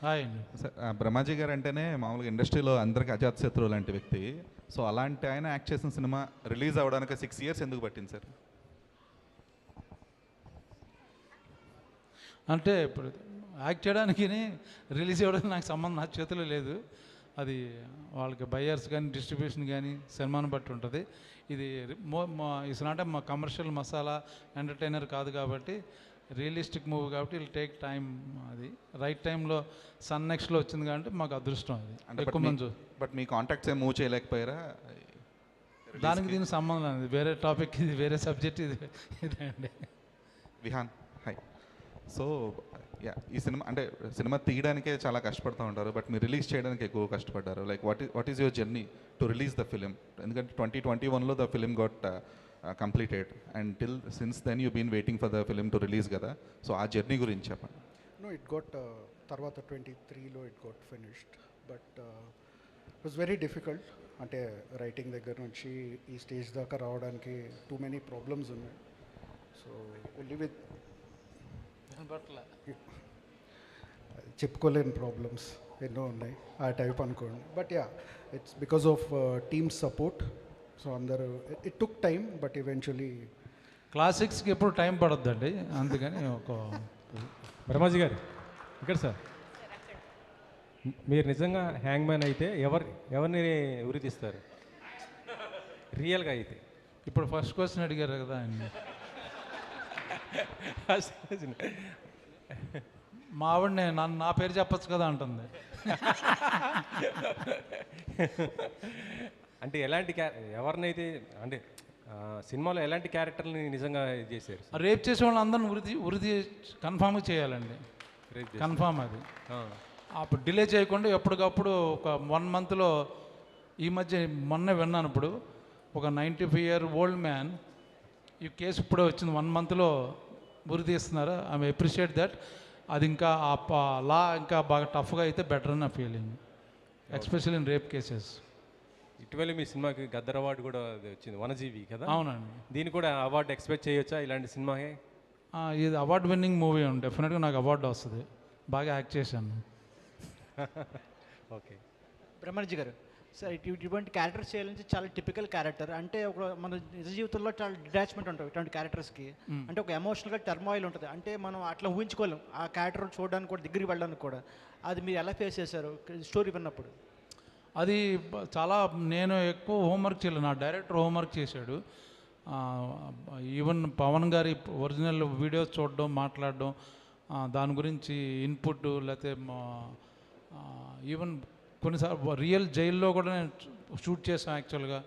Hi అండి. Sir Brahmaji గారు అంటేనే మామూలుగా ఇండస్ట్రీలో అందరికి అజాతశత్రువు లాంటి వ్యక్తి. సో అలాంటి ఆయన యాక్ట్ చేసిన సినిమా రిలీజ్ అవ్వడానికి 6 years ఎందుకు పట్టింది సార్? అంటే ఇప్పుడు యాక్ట్ చేయడానికి రిలీజ్ అవ్వడానికి నాకు సంబంధం నా చేతిలో లేదు. అది వాళ్ళకి బయ్యర్స్ కానీ డిస్ట్రిబ్యూషన్ కానీ సినిమాను బట్టి ఉంటుంది. ఇది it's not a commercial masala entertainer కాదు కాబట్టి రియలిస్టిక్ మూవీ కాబట్టి విల్ టేక్ టైం. అది రైట్ టైంలో సన్ నెక్స్ట్లో వచ్చింది కాబట్టి మాకు అదృష్టం. అది అంటే ఎక్కువ మంది బట్ మీ కాంటాక్ట్స్ ఏం మూవ్ చేయలేకపోయారా? దానికి దీనికి సంబంధం లేదు. వేరే టాపిక్ ఇది, వేరే సబ్జెక్ట్ ఇది. ఇదే అండి. విహాన్ హాయ్. సో ఈ సినిమా తీయడానికే చాలా కష్టపడుతూ ఉంటారు, బట్ మీరు రిలీజ్ చేయడానికి ఎక్కువ కష్టపడ్డారు. Like what is your journey to release the film? ఎందుకంటే 2021లో the film got completed and till since then you been waiting for the film to release కదా. సో ఆ జర్నీ గురించి చెప్పండి. No, it got తర్వాత 23లో it got finished, but it was very difficult. అంటే writing దగ్గర నుంచి ఈ స్టేజ్ దాకా రావడానికి టూ మెనీ ప్రాబ్లమ్స్ ఉన్నాయి. సో ఓన్లీ విత్ చెప్పుకోలేని ప్రాబ్లమ్స్ ఎన్నో ఉన్నాయి ఆ టైప్ అనుకోండి. But yeah, it's because of team support. So అందరూ it took time, but eventually క్లాసిక్స్కి ఎప్పుడు టైం పడొద్దండి, అందుకని ఒక బ్రహ్మాజీ గారు ఇక్కడ సార్, మీరు నిజంగా హ్యాంగ్ మ్యాన్ అయితే ఎవరిని ఉరి తీస్తారు రియల్గా అయితే? ఇప్పుడు ఫస్ట్ క్వశ్చన్ అడిగారు కదా ఆయన. మా ఆవిడనే నా పేరు చెప్పచ్చు కదా అంటుంది. అంటే ఎలాంటి ఎవరినైతే అంటే సినిమాలో ఎలాంటి క్యారెక్టర్ని నిజంగా చేశారు? రేప్ చేసే వాళ్ళని అందరిని ఉరిది కన్ఫామ్గా చేయాలండి. కన్ఫామ్ అది. అప్పుడు డిలే చేయకుండా ఎప్పటికప్పుడు ఒక 1 monthలో, ఈ మధ్య మొన్న విన్నాను, ఇప్పుడు ఒక 95-year-old మ్యాన్ ఈ కేసు ఇప్పుడే వచ్చింది, 1 monthలో ఉరి తీస్తున్నారు. I appreciate that. అది ఇంకా లా ఇంకా బాగా టఫ్గా అయితే బెటర్ అని నా feeling, especially in rape cases. ఇటీవల మీ సినిమాకి గద్దర్ అవార్డు కూడా వచ్చింది, వనజీవి కదా? అవునండి. దీన్ని కూడా అవార్డు ఎక్స్పెక్ట్ చేయొచ్చా ఇలాంటి సినిమాకి? ఇది అవార్డు విన్నింగ్ మూవీ ఉంది, డెఫినెట్గా నాకు అవార్డు వస్తుంది, బాగా యాక్ట్ చేశాను. ఓకే. బ్రహ్మాజీ గారు, సార్ ఇటువంటి క్యారెక్టర్స్ చేయాలంటే చాలా టిపికల్ క్యారెక్టర్. అంటే ఒక మన నిజ జీవితంలో చాలా డిటాచ్మెంట్ ఉంటుంది ఇటువంటి క్యారెక్టర్స్కి. అంటే ఒక ఎమోషనల్గా టర్మాయిల్ ఉంటుంది. అంటే మనం అట్లా ఊహించుకోలేం ఆ క్యారెక్టర్ చూడడానికి కూడా, దగ్గరికి వెళ్ళడానికి కూడా. అది మీరు ఎలా ఫేస్ చేశారు స్టోరీ విన్నప్పుడు? అది చాలా, నేను ఎక్కువ హోంవర్క్ చేయలేదు, నా డైరెక్టర్ హోంవర్క్ చేశాడు. ఈవెన్ పవన్ గారి ఒరిజినల్ వీడియోస్ చూడడం, మాట్లాడడం, దాని గురించి ఇన్పుట్, లేకపోతే ఈవెన్ కొన్నిసార్లు రియల్ జైల్లో కూడా నేను షూట్ చేశాను. యాక్చువల్గా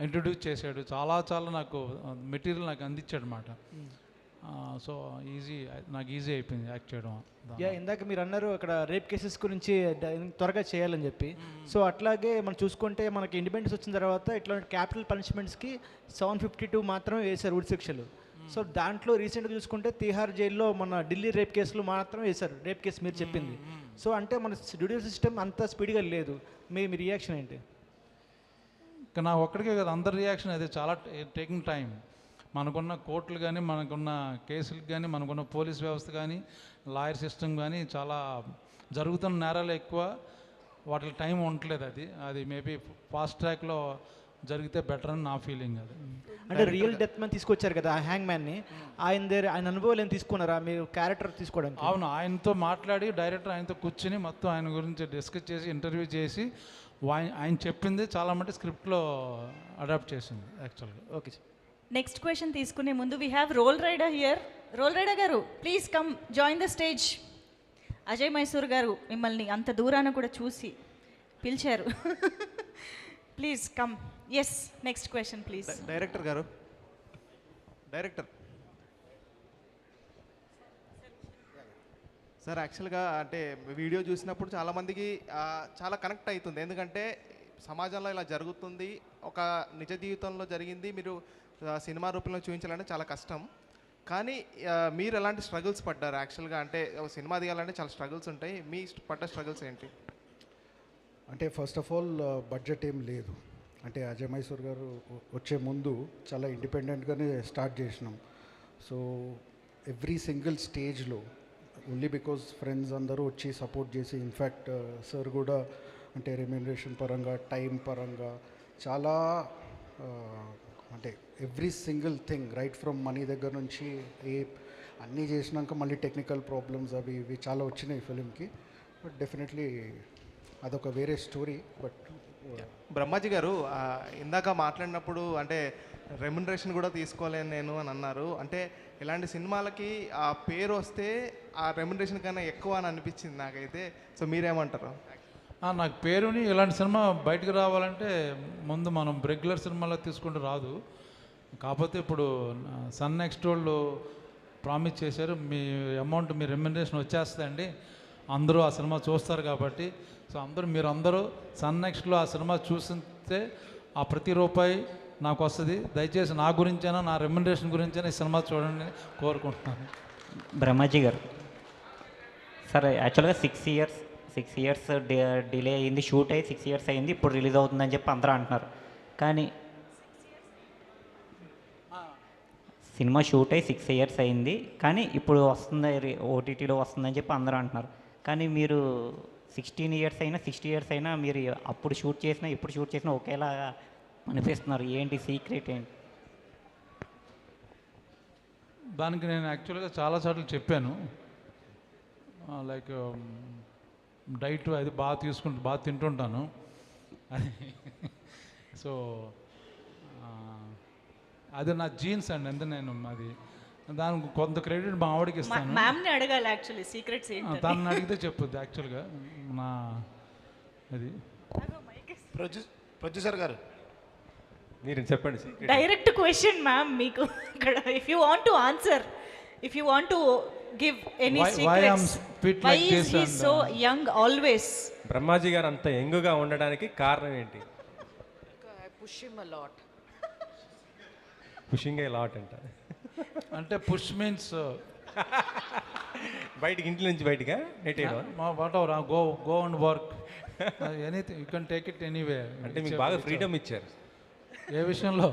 ఇంట్రడ్యూస్ చేశాడు, చాలా నాకు మెటీరియల్ నాకు అందించాడు అన్నమాట. సో నాకు ఈజీ అయిపోయింది యాక్ట్ చేయడం. ఇందాక మీరు అన్నారు అక్కడ రేప్ కేసెస్ గురించి త్వరగా చేయాలని చెప్పి. సో అట్లాగే మనం చూసుకుంటే మనకి ఇండిపెండెన్స్ వచ్చిన తర్వాత ఇట్లాంటి క్యాపిటల్ పనిష్మెంట్స్కి 752 మాత్రం వేశారు ఉరి శిక్షలు. సో దాంట్లో రీసెంట్గా చూసుకుంటే తిహార్ జైల్లో మన ఢిల్లీ రేప్ కేసులు మాత్రం వేశారు, రేప్ కేసు మీరు చెప్పింది. సో అంటే మన జ్యుడిషియల్ సిస్టమ్ అంత స్పీడ్గా లేదు. మీ రియాక్షన్ ఏంటి? ఇంకా నా ఒక్కడికే కదా, అందరి రియాక్షన్ అదే, చాలా టేకింగ్ టైం. మనకున్న కోర్టులు కానీ, మనకున్న కేసులకు కానీ, మనకున్న పోలీస్ వ్యవస్థ కానీ, లాయర్ సిస్టమ్ కానీ, చాలా జరుగుతున్న నేరాలు ఎక్కువ, వాటికి టైం ఉండట్లేదు. అది మేబీ ఫాస్ట్ ట్రాక్లో జరిగితే బెటర్ అని నా ఫీలింగ్. అది అంటే రియల్ డెత్ మ్యాన్ తీసుకొచ్చారు కదా ఆ హ్యాంగ్ మ్యాన్ని, ఆయన అనుభవాలు ఏం తీసుకున్నారా మీరు క్యారెక్టర్ తీసుకోవడానికి? అవును, ఆయనతో మాట్లాడి డైరెక్టర్ ఆయనతో కూర్చుని మొత్తం ఆయన గురించి డిస్కస్ చేసి ఇంటర్వ్యూ చేసి ఆయన చెప్పింది చాలా మట్టి స్క్రిప్ట్లో అడాప్ట్ చేసింది యాక్చువల్గా. Okay sir. నెక్స్ట్ క్వశ్చన్ తీసుకునే ముందు we have Roll Rida here. Roll Rida garu, please come join the stage. Ajay Mysore garu మిమ్మల్ని అంత దూరాన కూడా చూసి పిలిచారు. Please come. Yes, next question please. Director garu, director sir, యాక్చువల్గా అంటే వీడియో చూసినప్పుడు చాలామందికి చాలా కనెక్ట్ అవుతుంది. ఎందుకంటే సమాజంలో ఇలా జరుగుతుంది, ఒక నిజ జీవితంలో జరిగింది, మీరు సినిమా రూపంలో చూపించాలంటే చాలా కష్టం. కానీ మీరు ఎలాంటి స్ట్రగుల్స్ పడ్డారు యాక్చువల్గా? అంటే సినిమా తీయాలంటే చాలా స్ట్రగుల్స్ ఉంటాయి, మీ పడ్డ స్ట్రగుల్స్ ఏంటి? అంటే ఫస్ట్ ఆఫ్ ఆల్ బడ్జెట్ ఏం లేదు. అంటే అజయ్ మైసూర్ గారు వచ్చే ముందు చాలా ఇండిపెండెంట్గానే స్టార్ట్ చేసినాం. సో ఎవ్రీ సింగిల్ స్టేజ్లో ఓన్లీ బికాజ్ ఫ్రెండ్స్ అందరూ వచ్చి సపోర్ట్ చేసి ఇన్ఫ్యాక్ట్ సార్ కూడా అంటే రెమ్యూనరేషన్ పరంగా టైం పరంగా చాలా అంటే every single thing right from money దగ్గర నుంచి అన్నీ చేసినాక మళ్ళీ టెక్నికల్ ప్రాబ్లమ్స్ అవి ఇవి చాలా వచ్చినాయి ఫిలింకి. బట్ డెఫినెట్లీ అదొక వేరే స్టోరీ. బట్ బ్రహ్మాజీ గారు ఇందాక మాట్లాడినప్పుడు అంటే రెమ్యునరేషన్ కూడా తీసుకోలేను నేను అని అన్నారు. అంటే ఇలాంటి సినిమాలకి ఆ పేరు వస్తే ఆ రెమ్యునరేషన్ కన్నా ఎక్కువ అని అనిపించింది నాకైతే. సో మీరేమంటారు? నాకు పేరుని ఇలాంటి సినిమా బయటకు రావాలంటే ముందు మనం రెగ్యులర్ సినిమాలో తీసుకుంటూ రాదు. కాకపోతే ఇప్పుడు సన్ నెక్స్ట్ వాళ్ళు ప్రామిస్ చేశారు, మీ అమౌంట్ మీ రెమ్యునరేషన్ వచ్చేస్తుందండి, అందరూ ఆ సినిమా చూస్తారు కాబట్టి. సో మీరందరూ సన్ నెక్స్ట్లో ఆ సినిమా చూస్తే ఆ ప్రతి రూపాయి నాకు వస్తుంది. దయచేసి నా గురించైనా నా రెమ్యునరేషన్ గురించైనా ఈ సినిమా చూడండి కోరుకుంటున్నాను. బ్రహ్మాజీ గారు సార్, యాక్చువల్గా 6 ఇయర్స్ డిలే అయింది, షూట్ అయ్యి 6 ఇయర్స్ అయింది, ఇప్పుడు రిలీజ్ అవుతుందని చెప్పి అందరూ అంటున్నారు. కానీ సినిమా షూట్ అయ్యి 6 ఇయర్స్ అయింది, కానీ ఇప్పుడు వస్తుంది, ఓటీటీలో వస్తుందని చెప్పి అందరూ అంటున్నారు. కానీ మీరు 16 ఇయర్స్ అయినా 60 ఇయర్స్ అయినా మీరు అప్పుడు షూట్ చేసినా ఇప్పుడు షూట్ చేసినా ఒకేలా అనిపిస్తున్నారు. ఏంటి సీక్రెట్ ఏంటి? దానికి నేను యాక్చువల్గా చాలాసార్లు చెప్పాను, లైక్ డైట్ అది బాగా తింటుంటాను అని. సో అది నా జీన్స్ అండి, ఎందుకు నేను అది దానికి కొంత క్రెడిట్ మా ఆవిడకి ఇస్తాను. మ్యామ్ని అడగాలి యాక్చువల్లీ సీక్రెట్స్ ఏంటి. తనని అడిగితే చెప్పుద్ది యాక్చువల్గా నా అది. ప్రొడ్యూసర్ గారు మీరు చెప్పండి. డైరెక్ట్ క్వశ్చన్ మ్యామ్ మీకు ఇక్కడ. If you want to answer, if you want to give any secrets, why is he so young always? Brahmaji గారు అంత యంగ్గా ఉండడానికి కారణం ఏంటి? I push him a lot. Pushing a lot అంట. అంటే పుష్ మీన్స్ బయటికి, ఇంటి నుంచి బయటగా నెట్టేయడం. Whatever go and work anything, you can take it anyway. అంటే మీకు బాగా ఫ్రీడమ్ ఇచ్చారు. ఏ విషయంలో?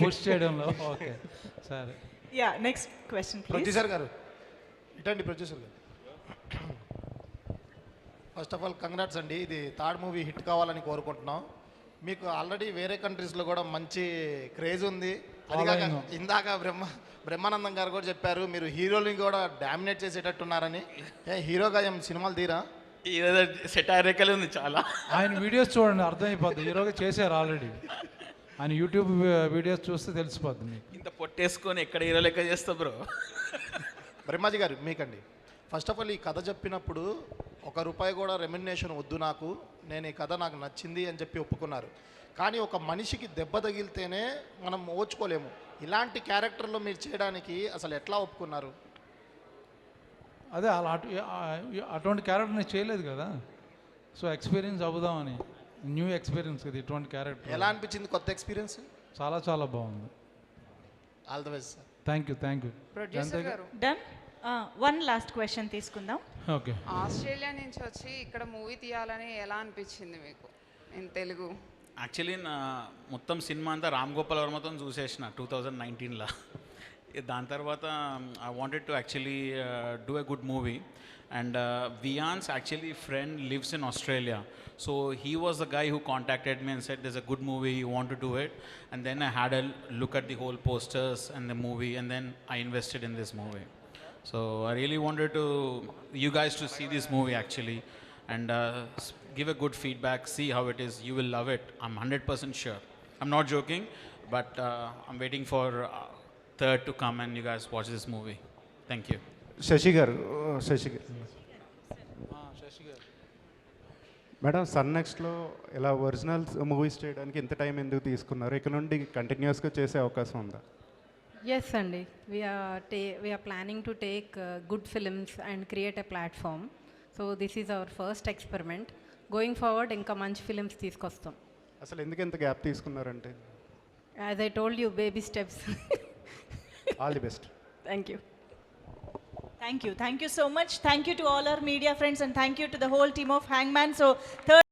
పుష్ చేయడంలో. ఓకే సరే. Yeah, next question please. Producer గారు ఇటండి. ప్రొడ్యూసర్ గారు, ఫస్ట్ ఆఫ్ ఆల్ కంగ్రాట్స్ అండి. ఇది థర్డ్ మూవీ హిట్ కావాలని కోరుకుంటున్నాం. మీకు ఆల్రెడీ వేరే కంట్రీస్లో కూడా మంచి క్రేజ్ ఉంది. అది కాక ఇందాక బ్రహ్మానందం గారు కూడా చెప్పారు మీరు హీరోని కూడా డామినేట్ చేసేటట్టున్నారని. హీరోగా ఏం సినిమాలు తీరా? సెటారికల్ ఉంది చాలా. ఆయన వీడియోస్ చూడండి, అర్థమైపోద్ది. హీరోగా చేశారు ఆల్రెడీ. ఆయన యూట్యూబ్ వీడియోస్ చూస్తే తెలిసిపోద్ది మీకు. ఇంత పొట్టేసుకొని ఎక్కడ హీరో లెక్క చేస్తా బ్రో. బ్రహ్మాజీ గారు మీకండి, ఫస్ట్ ఆఫ్ ఆల్ ఈ కథ చెప్పినప్పుడు ₹1 కూడా రెమ్యునరేషన్ వద్దు నాకు, నేను ఈ కథ నాకు నచ్చింది అని చెప్పి ఒప్పుకున్నారు. కానీ ఒక మనిషికి దెబ్బ తగిలితేనే మనం ఓర్చుకోలేము. ఇలాంటి క్యారెక్టర్లో మీరు చేయడానికి అసలు ఎట్లా ఒప్పుకున్నారు? అదే అలా అటువంటి క్యారెక్టర్ నేను చేయలేదు కదా, సో ఎక్స్పీరియన్స్ అవుదామని. న్యూ ఎక్స్పీరియన్స్ కదా ఇటువంటి క్యారెక్టర్. ఎలా అనిపించింది కొత్త ఎక్స్పీరియన్స్? చాలా చాలా బాగుంది. All the best sir. Thank you. Done. One last question తీసుకుందాం. ఓకే. ఆస్ట్రేలియా నుంచి వచ్చి ఇక్కడ మూవీ తీయాలని ఎలా అనిపించింది మీకు ఇన్ తెలుగు? యాక్చువల్లీ నా మొత్తం సినిమా అంతా రామ్ గోపాల్ వర్మతో చూసేసిన 2019లో. దాని తర్వాత I wanted to actually do a good movie. And Vian's actually friend lives in Australia. So he was the guy who contacted me and said, there's a good movie, you want to do it? And then I had a look at the whole posters and the movie, and then I invested in this movie. So I really wanted you guys to see this movie actually, and give a good feedback, see how it is. You will love it. I'm 100% sure. I'm not joking, but I'm waiting for third to come and you guys watch this movie. Thank you. Sashi గారు madam, sun నెక్స్ట్లో ఇలా original movies చేయడానికి ఎంత time ఎందుకు తీసుకున్నారు? ఇక నుండి కంటిన్యూస్గా చేసే అవకాశం ఉందా? ఎస్ అండి, we're planning to take good films and create a platform. So this is our first experiment. Going forward ఇంకా మంచి ఫిల్మ్స్ తీసుకొస్తాం. అసలు ఎందుకు ఎంత గ్యాప్ తీసుకున్నారంటే? As I told you, baby steps. All the best. Thank you. Thank you so much. Thank you to all our media friends and thank you to the whole team of Hangman. So third